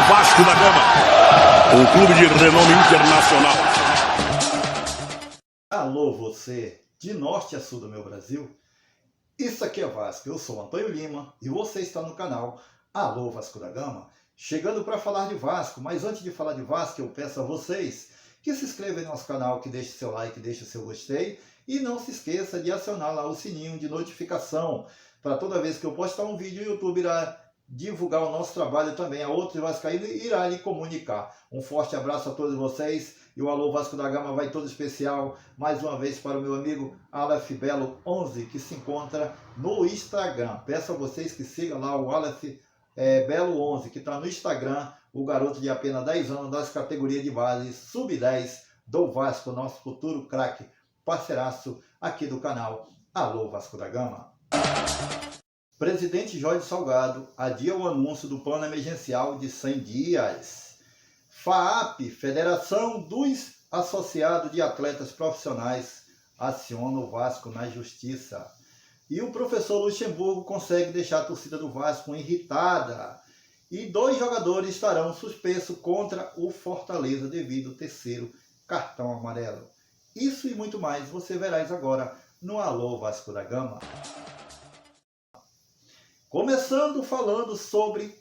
Vasco da Gama, um clube de renome internacional. Alô você, de norte a sul do meu Brasil. Isso aqui é Vasco, eu sou Antônio Lima e você está no canal Alô Vasco da Gama, chegando para falar de Vasco. Mas antes de falar de Vasco, eu peço a vocês que se inscrevam no nosso canal, que deixe seu like, deixe seu gostei e não se esqueça de acionar lá o sininho de notificação para toda vez que eu postar um vídeo, o YouTube irá divulgar o nosso trabalho também a outros vascaínos e irá lhe comunicar. Um forte abraço a todos vocês e o Alô Vasco da Gama vai todo especial mais uma vez para o meu amigo Aleph Belo 11, que se encontra no Instagram. Peço a vocês que sigam lá o Aleph Belo 11, que está no Instagram, o garoto de apenas 10 anos das categorias de base sub-10 do Vasco, nosso futuro craque, parceiraço aqui do canal Alô Vasco da Gama. Presidente Jorge Salgado adia o anúncio do plano emergencial de 100 dias. FAAP, Federação dos Associados de Atletas Profissionais, aciona o Vasco na Justiça. E o professor Luxemburgo consegue deixar a torcida do Vasco irritada. E 2 jogadores estarão suspensos contra o Fortaleza devido ao 3º cartão amarelo. Isso e muito mais você verás agora no Alô Vasco da Gama. Começando falando sobre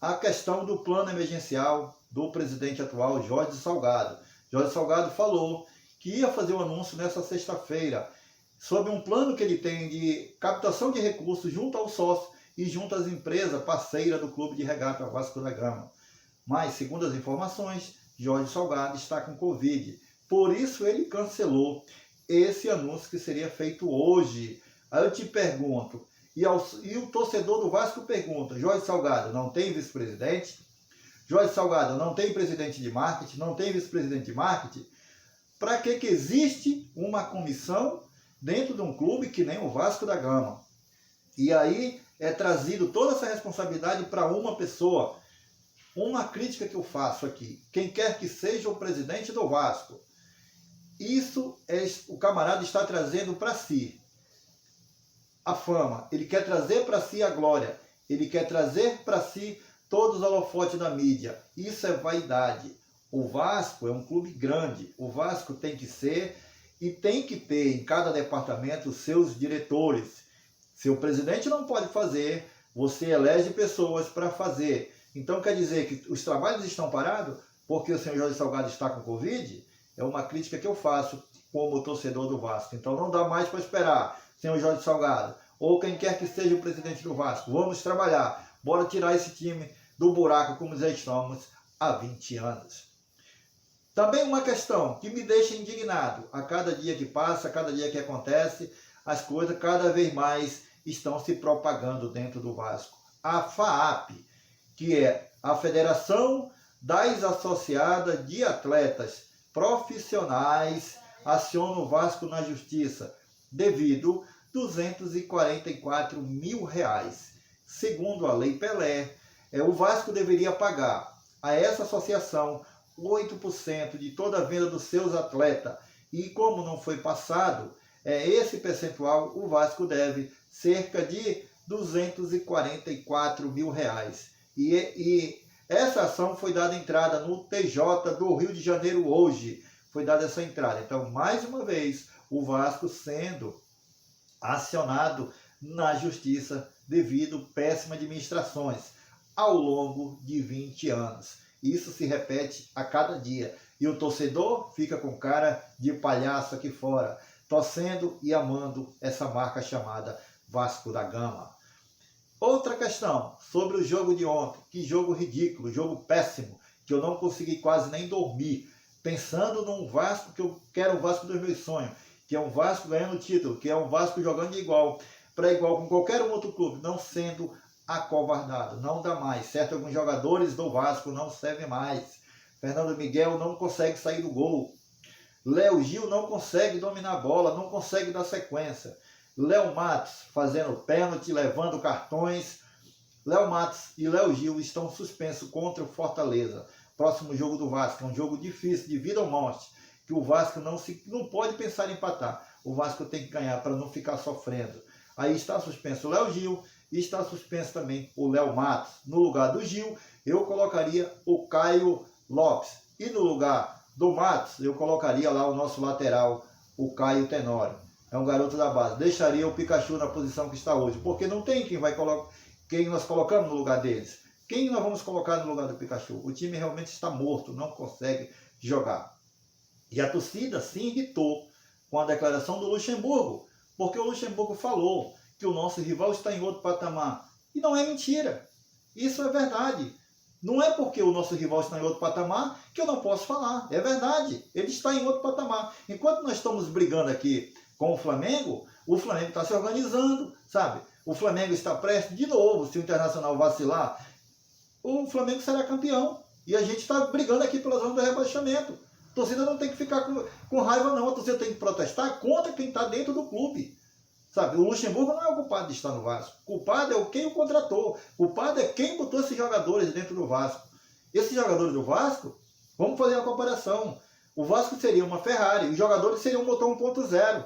a questão do plano emergencial do presidente atual, Jorge Salgado. Jorge Salgado falou que ia fazer um anúncio nessa sexta-feira sobre um plano que ele tem de captação de recursos junto ao sócio e junto às empresas parceiras do Clube de Regata Vasco da Gama. Mas, segundo as informações, Jorge Salgado está com Covid. Por isso ele cancelou esse anúncio que seria feito hoje. Aí eu te pergunto, e o torcedor do Vasco pergunta, Jorge Salgado não tem vice-presidente? Jorge Salgado não tem presidente de marketing? Não tem vice-presidente de marketing? Para que existe uma comissão dentro de um clube que nem o Vasco da Gama? E aí é trazido toda essa responsabilidade para uma pessoa. Uma crítica que eu faço aqui, quem quer que seja o presidente do Vasco, isso o camarada está trazendo para si a fama, ele quer trazer para si a glória, ele quer trazer para si todos os holofotes da mídia. Isso é vaidade. O Vasco é um clube grande, o Vasco tem que ser e tem que ter em cada departamento os seus diretores. Seu presidente não pode fazer, você elege pessoas para fazer. Então quer dizer que os trabalhos estão parados porque o senhor Jorge Salgado está com Covid? É uma crítica que eu faço como torcedor do Vasco. Então não dá mais para esperar, senhor Jorge Salgado, ou quem quer que seja o presidente do Vasco. Vamos trabalhar, bora tirar esse time do buraco como já estamos há 20 anos. Também uma questão que me deixa indignado. A cada dia que passa, a cada dia que acontece, as coisas cada vez mais estão se propagando dentro do Vasco. A FAAP, que é a Federação das Associadas de Atletas Profissionais, aciona o Vasco na Justiça devido a 244 mil reais. Segundo a Lei Pelé, o Vasco deveria pagar a essa associação 8% de toda a venda dos seus atletas. E como não foi passado esse percentual, o Vasco deve cerca de 244 mil reais. E essa ação foi dada entrada no TJ do Rio de Janeiro hoje. Foi dada essa entrada. Então, mais uma vez, o Vasco sendo acionado na justiça devido a péssimas administrações ao longo de 20 anos. Isso se repete a cada dia. E o torcedor fica com cara de palhaço aqui fora, torcendo e amando essa marca chamada Vasco da Gama. Outra questão sobre o jogo de ontem. Que jogo ridículo, jogo péssimo, que eu não consegui quase nem dormir, pensando num Vasco que eu quero, o Vasco dos meus sonhos, que é um Vasco ganhando título, que é um Vasco jogando de igual para igual com qualquer outro clube, não sendo acovardado. Não dá mais, certo? Alguns jogadores do Vasco não servem mais. Fernando Miguel não consegue sair do gol. Léo Gil não consegue dominar a bola, não consegue dar sequência. Léo Matos fazendo pênalti, levando cartões. Léo Matos e Léo Gil estão suspensos contra o Fortaleza. Próximo jogo do Vasco, é um jogo difícil, de vida ou morte, que o Vasco não pode pensar em empatar. O Vasco tem que ganhar para não ficar sofrendo. Aí está suspenso o Léo Gil E está suspenso também o Léo Matos. No lugar do Gil, eu colocaria o Caio Lopes. E no lugar do Matos, eu colocaria lá o nosso lateral, o Caio Tenório. É um garoto da base. Deixaria o Pikachu na posição que está hoje, porque não tem quem nós colocamos no lugar deles. Quem nós vamos colocar no lugar do Pikachu? O time realmente está morto, não consegue jogar. E a torcida se irritou com a declaração do Luxemburgo, porque o Luxemburgo falou que o nosso rival está em outro patamar. E não é mentira. Isso é verdade. Não é porque o nosso rival está em outro patamar que eu não posso falar. É verdade. Ele está em outro patamar. Enquanto nós estamos brigando aqui com o Flamengo está se organizando, sabe? O Flamengo está prestes, de novo, se o Internacional vacilar, o Flamengo será campeão. E a gente está brigando aqui pela zona do rebaixamento. A torcida não tem que ficar com raiva, não. A torcida tem que protestar contra quem está dentro do clube. Sabe? O Luxemburgo não é o culpado de estar no Vasco. O culpado é quem o contratou. O culpado é quem botou esses jogadores dentro do Vasco. Esses jogadores do Vasco, vamos fazer uma comparação. O Vasco seria uma Ferrari, os jogadores seriam um motor 1.0.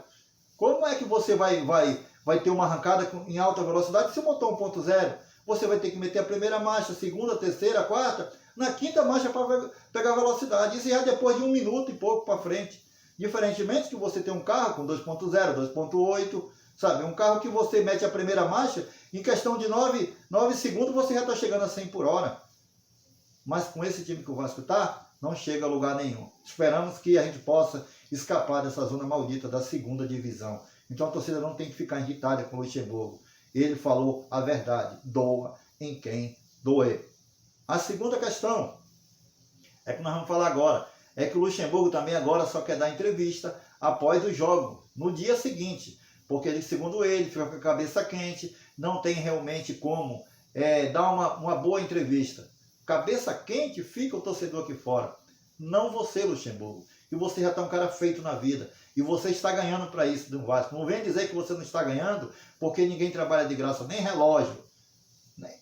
Como é que você vai ter uma arrancada em alta velocidade se o motor 1.0? Você vai ter que meter a primeira marcha, a segunda, a terceira, a quarta, na quinta marcha para pegar velocidade. Isso já depois de 1 minuto e pouco para frente. Diferentemente que você tem um carro com 2.0, 2.8, sabe? Um carro que você mete a primeira marcha, em questão de 9 segundos você já está chegando a 100 por hora. Mas com esse time que o Vasco está, não chega a lugar nenhum. Esperamos que a gente possa escapar dessa zona maldita da segunda divisão. Então a torcida não tem que ficar irritada com o Luxemburgo. Ele falou a verdade. Doa em quem doer. A segunda questão é que nós vamos falar agora. É que o Luxemburgo também agora só quer dar entrevista após o jogo, no dia seguinte. Porque ele, segundo ele, fica com a cabeça quente, não tem realmente como dar uma boa entrevista. Cabeça quente fica o torcedor aqui fora. Não você, Luxemburgo. E você já está um cara feito na vida. E você está ganhando para isso do Vasco. Não vem dizer que você não está ganhando, porque ninguém trabalha de graça, nem relógio.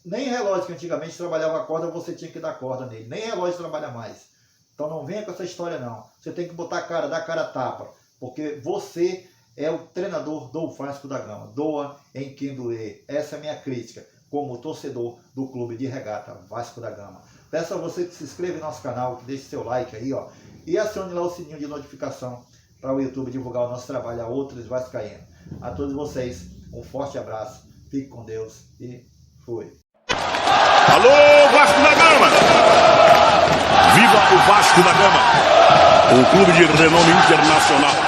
Nem relógio que antigamente trabalhava a corda, você tinha que dar corda nele. Nem relógio trabalha mais. Então não venha com essa história não. Você tem que botar a cara, dar a cara a tapa. Porque você é o treinador do Vasco da Gama. Doa em quem doer. Essa é a minha crítica como torcedor do Clube de Regata Vasco da Gama. Peço a você que se inscreva em nosso canal, que deixe seu like aí, ó. E acione lá o sininho de notificação para o YouTube divulgar o nosso trabalho a outros vascaínos. A todos vocês, um forte abraço. Fique com Deus e fui. Alô, Vasco da Gama! Viva o Vasco da Gama! Um clube de renome internacional.